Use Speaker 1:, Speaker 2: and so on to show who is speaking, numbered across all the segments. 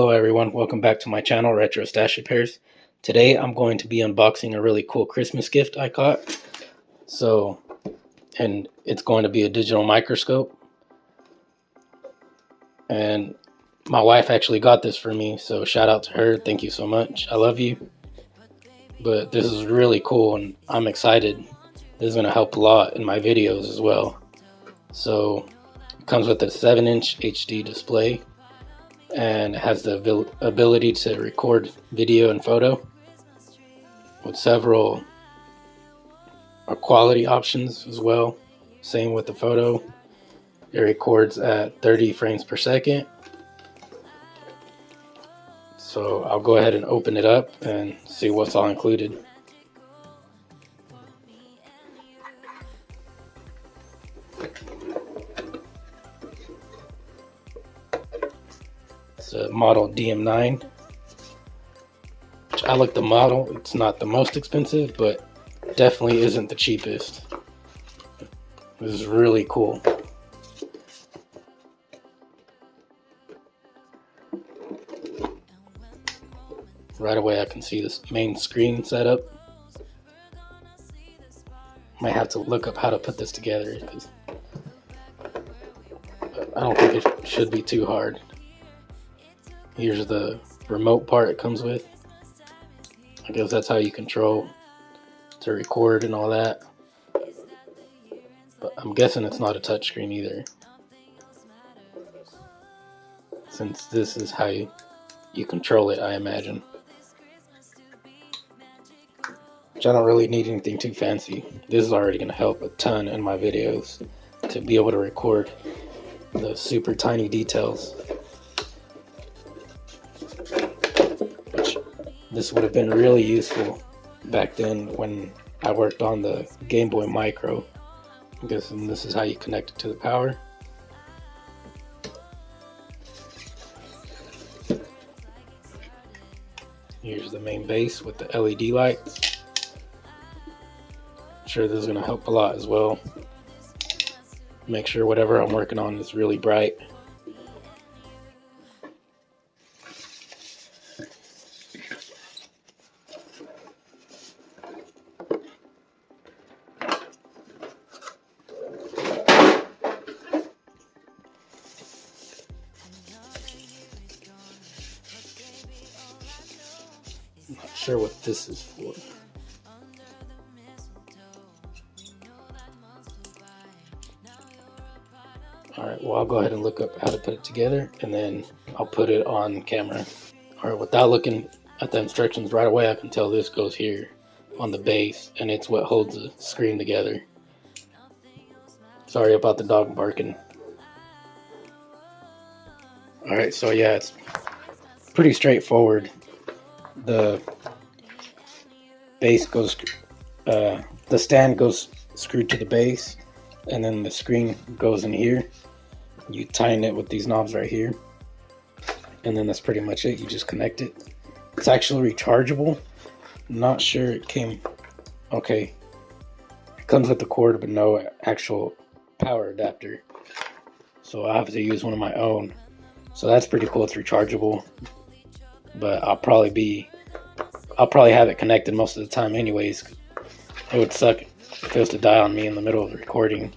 Speaker 1: Hello everyone, welcome back to my channel, Retro Stash Repairs. Today I'm going to be unboxing a really cool Christmas gift I got. And it's going to be a digital microscope. And my wife actually got this for me, so shout out to her. Thank you so much. I love you. But this is really cool and I'm excited. This is going to help a lot in my videos as well. So it comes with a 7-inch HD display. And it has the ability to record video and photo with several quality options as well. Same with the photo. It records at 30 frames per second. So I'll go ahead and open it up and see what's all included. It's a model DM9. I like the model. It's not the most expensive, but definitely isn't the cheapest. This is really cool. Right away I can see this main screen setup. Might have to look up how to put this together, because I don't think it should be too hard. Here's the remote part it comes with. I guess that's how you control to record and all that. But I'm guessing it's not a touchscreen either, since this is how you control it, I imagine. Which I don't really need anything too fancy. This is already going to help a ton in my videos to be able to record the super tiny details. Which this would have been really useful back then when I worked on the Game Boy Micro. I'm guessing this is how you connect it to the power. Here's the main base with the LED lights. I'm sure this is going to help a lot as well. Make sure whatever I'm working on is really bright. I'm not sure what this is for. Alright, well I'll go ahead and look up how to put it together and then I'll put it on camera. Alright, without looking at the instructions right away, I can tell this goes here on the base and it's what holds the screen together. Sorry about the dog barking. Alright, so yeah, it's pretty straightforward. The base goes, the stand goes screwed to the base, and then the screen goes in here. You tighten it with these knobs right here, and then that's pretty much it. You just connect it. It's actually rechargeable. Not sure it came, okay, it comes with the cord but no actual power adapter, so I have to use one of my own. So that's pretty cool. It's rechargeable, but I'll probably have it connected most of the time anyways. It would suck if it was to die on me in the middle of the recording.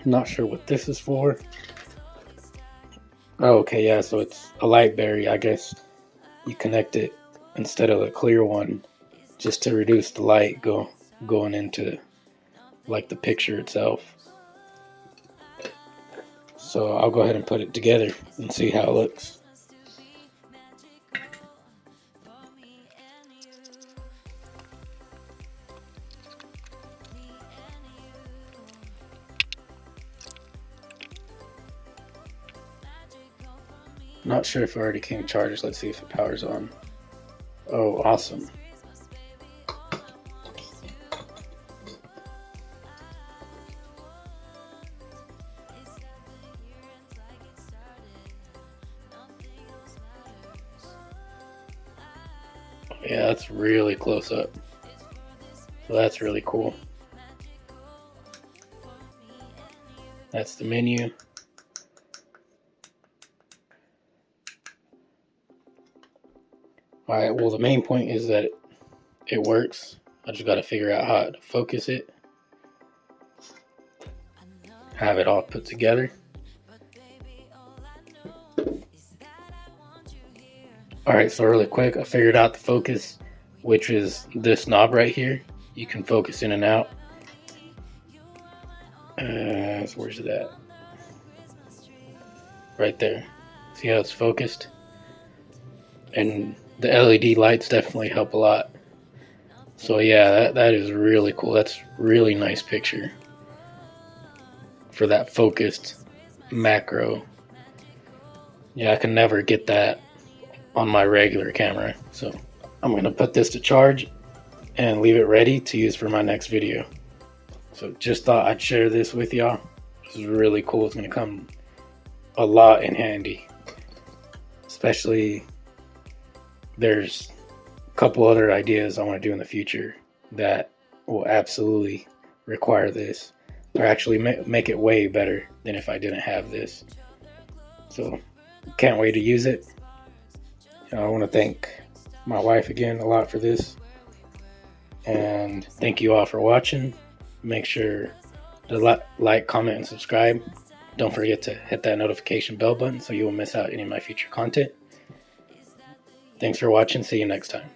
Speaker 1: I'm not sure what this is for. Oh, okay, yeah, so it's a light battery. I guess you connect it instead of the clear one just to reduce the light going into like the picture itself. So I'll go ahead and put it together and see how it looks. Not sure if it already came charged. Let's see if it powers on. Oh, awesome. Yeah, that's really close up. So that's really cool. That's the menu. Alright, well, the main point is that it works. I just got to figure out how to focus it. Have it all put together. Alright, so really quick, I figured out the focus, which is this knob right here. You can focus in and out. So where's it at? Right there. See how it's focused? And the LED lights definitely help a lot. So yeah, that is really cool. That's really nice picture for that focused macro. Yeah, I can never get that on my regular camera. So I'm gonna put this to charge and leave it ready to use for my next video. So just thought I'd share this with y'all. This is really cool. It's gonna come a lot in handy. Especially there's a couple other ideas I want to do in the future that will absolutely require this, or actually make it way better than if I didn't have this. So can't wait to use it. I want to thank my wife again a lot for this, and thank you all for watching. Make sure to like, comment, and subscribe. Don't forget to hit that notification bell button so you won't miss out any of my future content. Thanks for watching. See you next time.